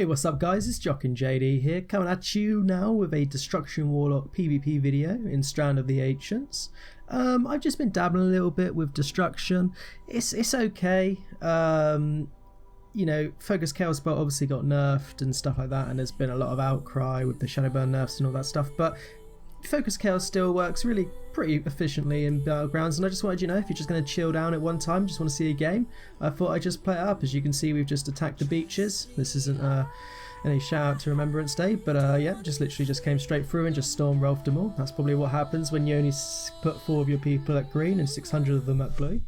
what's up guys, it's Jock and JD here, coming at you now with a Destruction Warlock PvP video in Strand of the Ancients. I've just been dabbling a little bit with Destruction. It's okay. You know, Focus Chaos Bolt obviously got nerfed and stuff like that, and there's been a lot of outcry with the Shadowburn nerfs and all that stuff, but Focus Chaos still works really pretty efficiently in Battlegrounds, and I just wanted, you know, if you're just going to chill down at one time, just want to see a game, I thought I'd just play it up. As you can see, we've just attacked the beaches. This isn't any shout out to Remembrance Day, but yeah, just literally just came straight through and just storm rolfed them all. That's probably what happens when you only put 4 of your people at green and 600 of them at blue.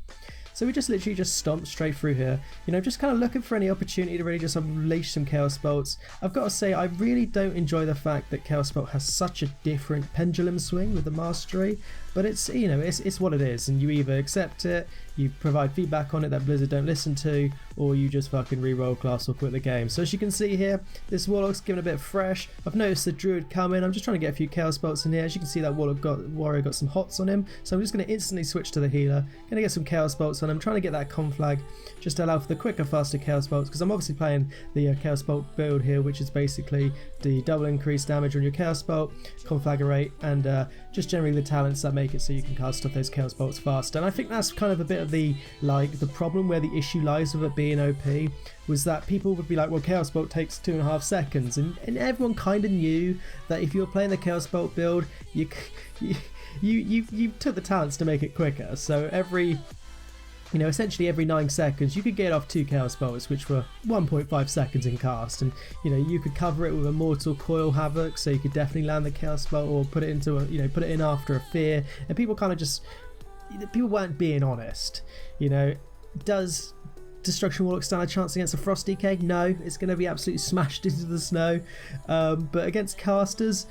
So we just literally just stomped straight through here, you know, just kind of looking for any opportunity to really just unleash some Chaos Bolts. I've got to say, I really don't enjoy the fact that Chaos Bolt has such a different pendulum swing with the mastery, but it's, you know, it's what it is, and you either accept it, you provide feedback on it that Blizzard don't listen to, or you just fucking re-roll class or quit the game. So as you can see here, this Warlock's given a bit fresh. I've noticed the Druid coming. I'm just trying to get a few Chaos Bolts in here. As you can see, that Warrior got some hots on him, so I'm just going to instantly switch to the healer. Going to get some Chaos Bolts on him, trying to get that conflag just to allow for the quicker, faster Chaos Bolts, because I'm obviously playing the Chaos Bolt build here, which is basically the double increased damage on your Chaos Bolt, conflagrate, and just generally the talents that make it so you can cast off those Chaos Bolts faster. And I think that's kind of a bit of the problem where the issue lies with it being OP, was that people would be like, well, Chaos Bolt takes 2.5 seconds, and everyone kind of knew that if you were playing the Chaos Bolt build, you took the talents to make it quicker. So essentially every 9 seconds you could get off 2 Chaos Bolts, which were 1.5 seconds in cast, and you know, you could cover it with a Mortal Coil Havoc, so you could definitely land the Chaos Bolt or put it into a, you know, put it in after a Fear, and people kind of just, people weren't being honest. You know, does Destruction Warlock stand a chance against a Frost DK? No, it's going to be absolutely smashed into the snow, but against casters,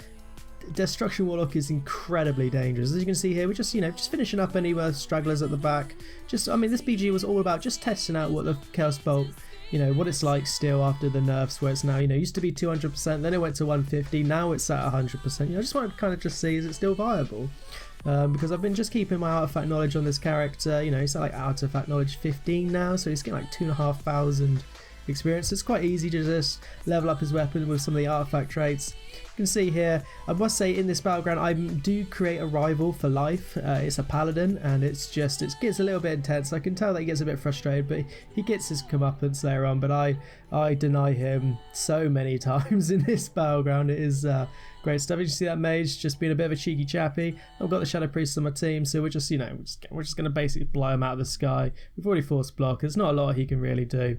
Destruction Warlock is incredibly dangerous. As you can see here, we're just, you know, just finishing up any stragglers at the back. Just, I mean, this BG was all about just testing out what the Chaos Bolt, you know, what it's like still after the nerfs, where it's now, you know, used to be 200%, then it went to 150, now it's at 100%. You know, I just wanted to kind of just see, is it still viable? Because I've been just keeping my artifact knowledge on this character. You know, he's at like artifact knowledge 15 now, so he's getting like 2,500 experience. It's quite easy to just level up his weapon with some of the artifact traits. You can see here, I must say, in this battleground I do create a rival for life. It's a paladin, and it's just, it gets a little bit intense. I can tell that he gets a bit frustrated, but he gets his comeuppance later on, but I deny him so many times in this battleground. It is great stuff. You see that mage just being a bit of a cheeky chappy. I've got the Shadow Priest on my team, so we're just, you know, we're just going to basically blow him out of the sky. We've already forced block. There's not a lot he can really do.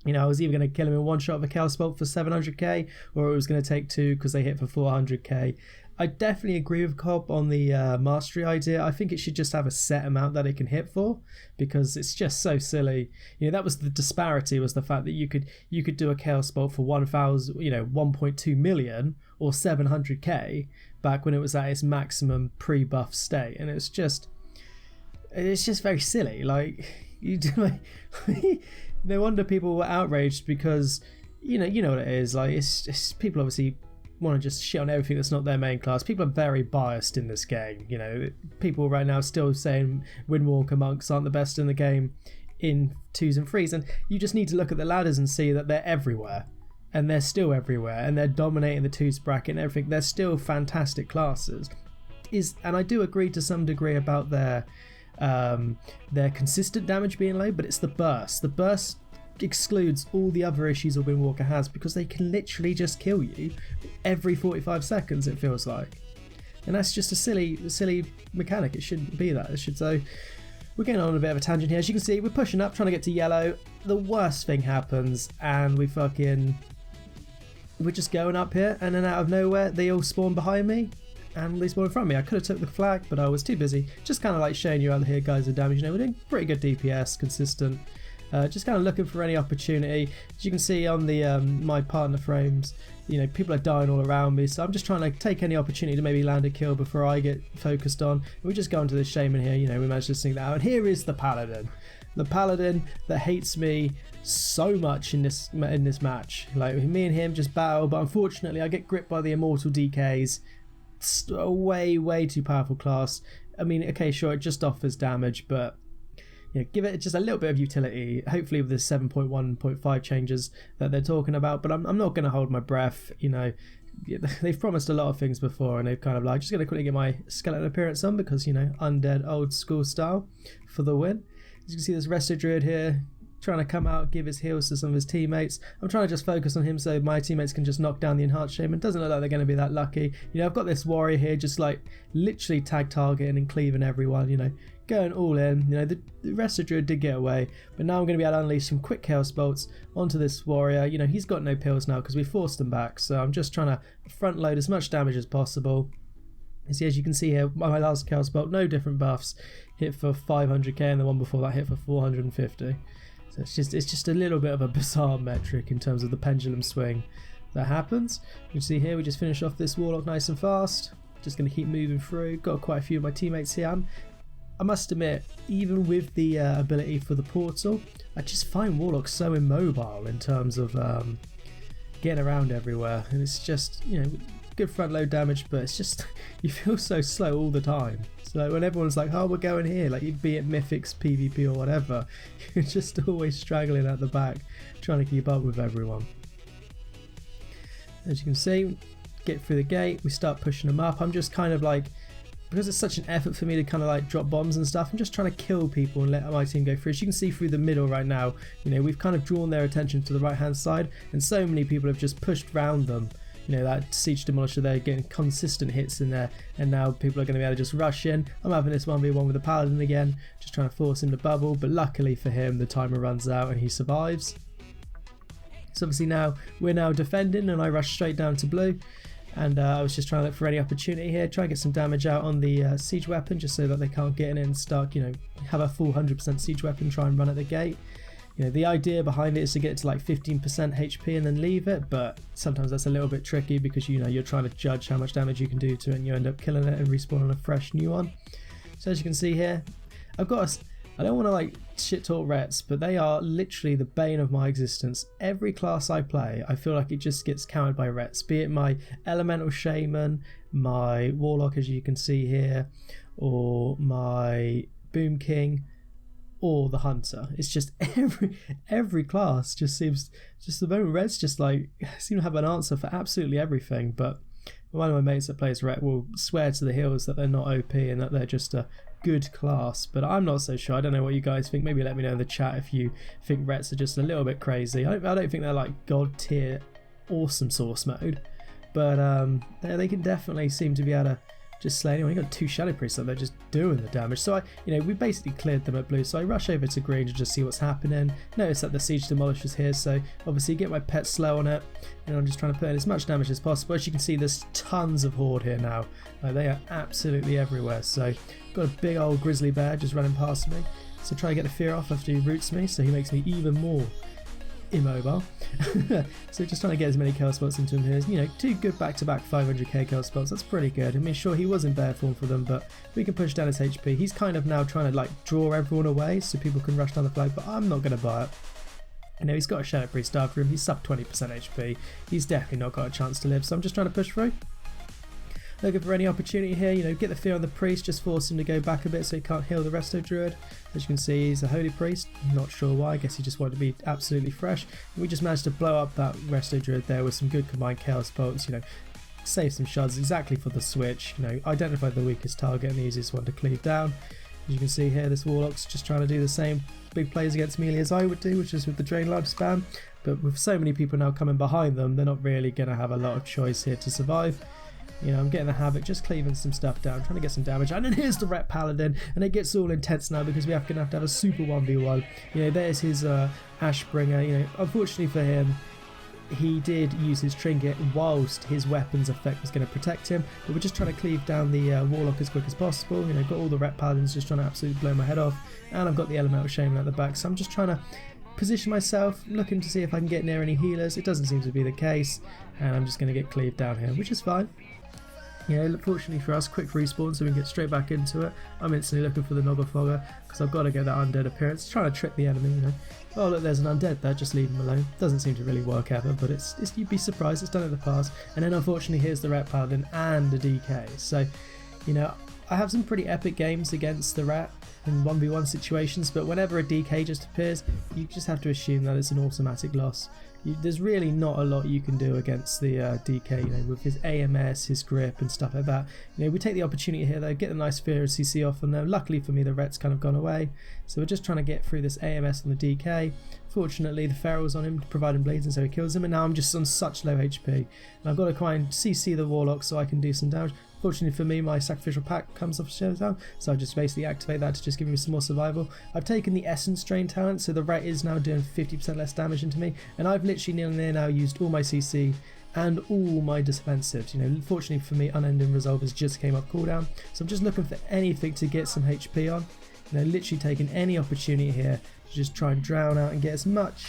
You know, I was either going to kill him in one shot with a Chaos Bolt for 700k, or it was going to take 2 because they hit for 400k. I definitely agree with Cobb on the mastery idea. I think it should just have a set amount that it can hit for, because it's just so silly. You know, that was the disparity, was the fact that you could do a Chaos Bolt for 1,000, you know, 1.2 million or 700k back when it was at its maximum pre-buff state, and it's just very silly. Like, you do. No wonder people were outraged, because you know what it is. Like, it's people obviously want to just shit on everything that's not their main class. People are very biased in this game. You know, people right now still saying Windwalker monks aren't the best in the game in 2s and 3s, and you just need to look at the ladders and see that they're everywhere, and they're still everywhere, and they're dominating the 2s bracket and everything. They're still fantastic classes. And I do agree to some degree about their consistent damage being low, but it's the burst. The burst excludes all the other issues a Windwalker has, because they can literally just kill you every 45 seconds, it feels like. And that's just a silly mechanic. It shouldn't be that. So we're getting on a bit of a tangent here. As you can see, we're pushing up, trying to get to yellow. The worst thing happens, and we're just going up here, and then out of nowhere they all spawn behind me, and they spawned in front of me. I could have took the flag, but I was too busy. Just kind of like showing you out here, guys, the damage. You know, we're doing pretty good DPS, consistent. Just kind of looking for any opportunity. As you can see on the my partner frames, you know, people are dying all around me, so I'm just trying to take any opportunity to maybe land a kill before I get focused on. We just go into the Shaman here. You know, we managed to sneak that out. And here is the Paladin. The Paladin that hates me so much in this match. Like, me and him just battle, but unfortunately I get gripped by the Immortal DKs. A way too powerful class. I mean, okay, sure, it just offers damage, but give it just a little bit of utility, hopefully with the 7.1.5 changes that they're talking about. But I'm not going to hold my breath. They've promised a lot of things before, and they've kind of like, just going to quickly get my skeleton appearance on because, undead old school style for the win. As you can see, this Resto Druid here trying to come out, give his heals to some of his teammates. I'm trying to just focus on him so my teammates can just knock down the Enhanced Shaman. Doesn't look like they're going to be that lucky. I've got this warrior here just like literally tag targeting and cleaving everyone, going all in. The Resto Druid did get away, but now I'm going to be able to unleash some quick chaos bolts onto this warrior. He's got no pills now because we forced him back, so I'm just trying to front load as much damage as possible. As you can see here, my last chaos bolt, no different buffs, hit for 500k, and the one before that hit for 450. So it's just a little bit of a bizarre metric in terms of the pendulum swing that happens. You can see here we just finish off this Warlock nice and fast. Just going to keep moving through. Got quite a few of my teammates here. I must admit, even with the ability for the portal, I just find Warlock so immobile in terms of getting around everywhere, and it's just good front load damage, but it's just you feel so slow all the time. So when everyone's like, oh, we're going here, like be it Mythics, PvP or whatever, you're just always straggling at the back trying to keep up with everyone. As you can see, get through the gate, we start pushing them up. I'm just kind of like, because it's such an effort for me to kind of like drop bombs and stuff, I'm just trying to kill people and let my team go through. As you can see through the middle right now, we've kind of drawn their attention to the right hand side, and so many people have just pushed round them. That Siege Demolisher there getting consistent hits in there, and now people are going to be able to just rush in. I'm having this 1v1 with the Paladin again, just trying to force him to bubble, but luckily for him the timer runs out and he survives. So obviously now we're defending, and I rush straight down to blue, and I was just trying to look for any opportunity here, try and get some damage out on the siege weapon just so that they can't get in and start, have a full 100% siege weapon, try and run at the gate. The idea behind it is to get it to like 15% HP and then leave it, but sometimes that's a little bit tricky because you're trying to judge how much damage you can do to it, and you end up killing it and respawning a fresh new one. So as you can see here, I don't want to like shit talk Rets, but they are literally the bane of my existence. Every class I play, I feel like it just gets countered by Rets, be it my Elemental Shaman, my Warlock as you can see here, or my Boom King, or the Hunter. It's just every class just seems, just the moment Reds just like seem to have an answer for absolutely everything. But one of my mates that plays Ret will swear to the hills that they're not OP and that they're just a good class, but I'm not so sure. I don't know what you guys think. Maybe let me know in the chat if you think Rets are just a little bit crazy. I don't think they're like god tier awesome source mode, but they can definitely seem to be able to just slay anyone. You got two Shadow Priests, so they're just doing the damage. So we basically cleared them at blue. So I rush over to green to just see what's happening. Notice that the Siege Demolisher's here, so obviously get my pet slow on it, and I'm just trying to put in as much damage as possible. As you can see, there's tons of Horde here now. They are absolutely everywhere. So got a big old grizzly bear just running past me. So try to get the fear off after he roots me, so he makes me even more immobile. So just trying to get as many kill spots into him here. Two good back-to-back 500k kill spots. That's pretty good. I mean, sure, he was in bear form for them, but we can push down his HP. He's kind of now trying to like draw everyone away so people can rush down the flag, but I'm not going to buy it. He's got a Shadow Priest after him. He's sub 20% HP. He's definitely not got a chance to live, so I'm just trying to push through. Looking for any opportunity here, get the fear on the priest, just force him to go back a bit so he can't heal the Resto Druid. As you can see, he's a holy priest, not sure why, I guess he just wanted to be absolutely fresh. And we just managed to blow up that Resto Druid there with some good combined chaos bolts, save some shards exactly for the switch, identify the weakest target and the easiest one to cleave down. As you can see here, this Warlock's just trying to do the same big plays against melee as I would do, which is with the Drain Life spam, but with so many people now coming behind them, they're not really going to have a lot of choice here to survive. I'm getting the Havoc, just cleaving some stuff down, trying to get some damage, and then here's the Ret Paladin, and it gets all intense now because we're going to have to have a super 1v1. There's his Ashbringer. Unfortunately for him, he did use his trinket whilst his weapon's effect was going to protect him, but we're just trying to cleave down the Warlock as quick as possible. Got all the Ret Paladins just trying to absolutely blow my head off, and I've got the Elemental Shaman at the back, so I'm just trying to position myself, looking to see if I can get near any healers. It doesn't seem to be the case, and I'm just going to get cleaved down here, which is fine. Fortunately for us, quick respawn so we can get straight back into it. I'm instantly looking for the Nogglefogger because I've got to get that undead appearance, trying to trick the enemy, Oh look, there's an undead there, just leave him alone. Doesn't seem to really work ever, but it's you'd be surprised, it's done in the past. And then unfortunately here's the Ret Paladin and the DK. So, I have some pretty epic games against the rat in 1v1 situations, but whenever a DK just appears, you just have to assume that it's an automatic loss. There's really not a lot you can do against the DK, you know, with his AMS, his grip and stuff like that. You know, we take the opportunity here though, get the nice fear of CC off on them. Luckily for me, the ret's kind of gone away, so we're just trying to get through this AMS on the DK. Fortunately, the feral's on him, providing blades, and so he kills him, and now I'm just on such low HP. And I've got to try and CC the Warlock so I can do some damage. Fortunately for me, my sacrificial pack comes off showdown, so I just basically activate that to just give me some more survival. I've taken the essence drain talent, so the rat is now doing 50% less damage into me, and I've literally nearly now used all my CC and all my defensives. You know, fortunately for me, Unending Resolvers just came off cooldown, so I'm just looking for anything to get some HP on. You know, literally taking any opportunity here to just try and drown out and get as much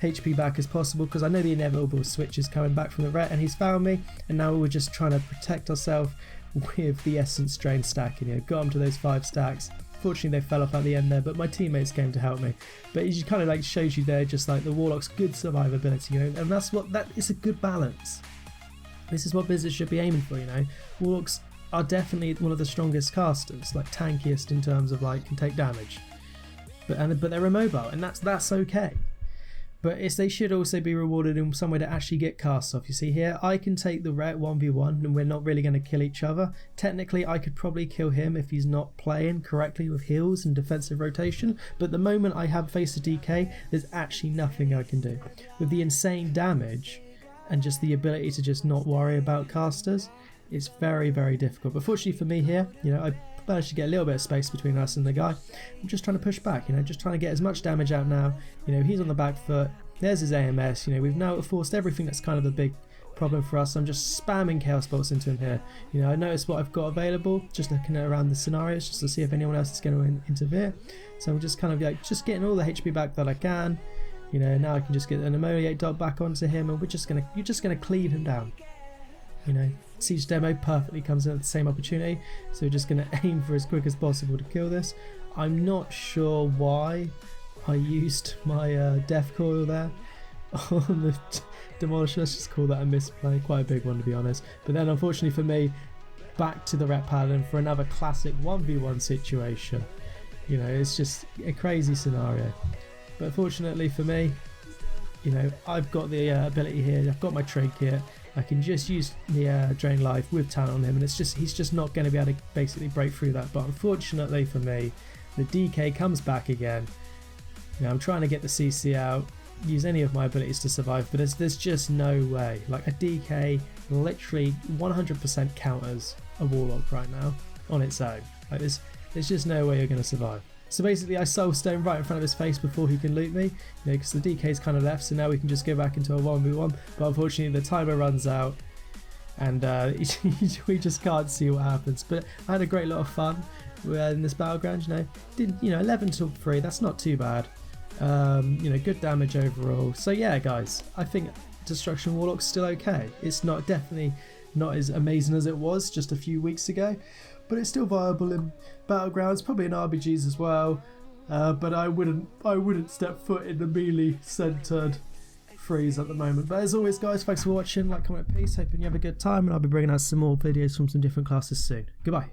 HP back as possible, because I know the inevitable switch is coming back from the ret, and he's found me, and now we're just trying to protect ourselves with the essence drain stack. You know, got them to those 5 stacks. Fortunately they fell off at the end there, but my teammates came to help me. But it just kind of like shows you there just like the Warlock's good survivability, you know, and that is a good balance. This is what business should be aiming for, you know. Warlocks are definitely one of the strongest casters, like tankiest in terms of like can take damage, but they're immobile, and that's okay. But they should also be rewarded in some way to actually get casts off. You see here, I can take the ret 1v1 and we're not really going to kill each other. Technically, I could probably kill him if he's not playing correctly with heals and defensive rotation. But the moment I have faced a DK, there's actually nothing I can do. With the insane damage and just the ability to just not worry about casters, it's very, very difficult. But fortunately for me here, you know, I managed to get a little bit of space between us and the guy. I'm just trying to push back, you know, just trying to get as much damage out now. You know, he's on the back foot, there's his AMS, you know, we've now forced everything that's kind of the big problem for us. I'm just spamming Chaos Bolts into him here. You know, I noticed what I've got available, just looking around the scenarios just to see if anyone else is going to interfere. So I'm just kind of like, just getting all the HP back that I can. You know, now I can just get an Ammoniate Dot back onto him, and you're just gonna cleave him down. You know, Siege Demo perfectly comes in at the same opportunity, so we're just going to aim for as quick as possible to kill this. I'm not sure why I used my Death Coil there on the Demolisher. Let's just call that a misplay, quite a big one to be honest. But then unfortunately for me, back to the Ret Paladin for another classic 1v1 situation. You know, it's just a crazy scenario. But fortunately for me, you know, I've got the ability here, I've got my trinket. I can just use the Drain Life with talent on him, and he's just not going to be able to basically break through that. But unfortunately for me, the DK comes back again. You know, I'm trying to get the CC out, use any of my abilities to survive, but there's just no way. Like, a DK literally 100% counters a Warlock right now on its own. Like, there's just no way you're going to survive. So basically I Soul Stone right in front of his face before he can loot me, you know, because the DK's kind of left, so now we can just go back into a 1v1, but unfortunately the timer runs out, and we just can't see what happens. But I had a great lot of fun in this battleground, you know, 11 to 3, that's not too bad. You know, good damage overall. So yeah guys, I think Destruction Warlock's still okay. It's definitely not as amazing as it was just a few weeks ago, but it's still viable in battlegrounds, probably in RBGs as well. But I wouldn't step foot in the melee centered freeze at the moment. But as always guys, thanks for watching, like, comment, peace, hoping you have a good time, and I'll be bringing out some more videos from some different classes soon. Goodbye.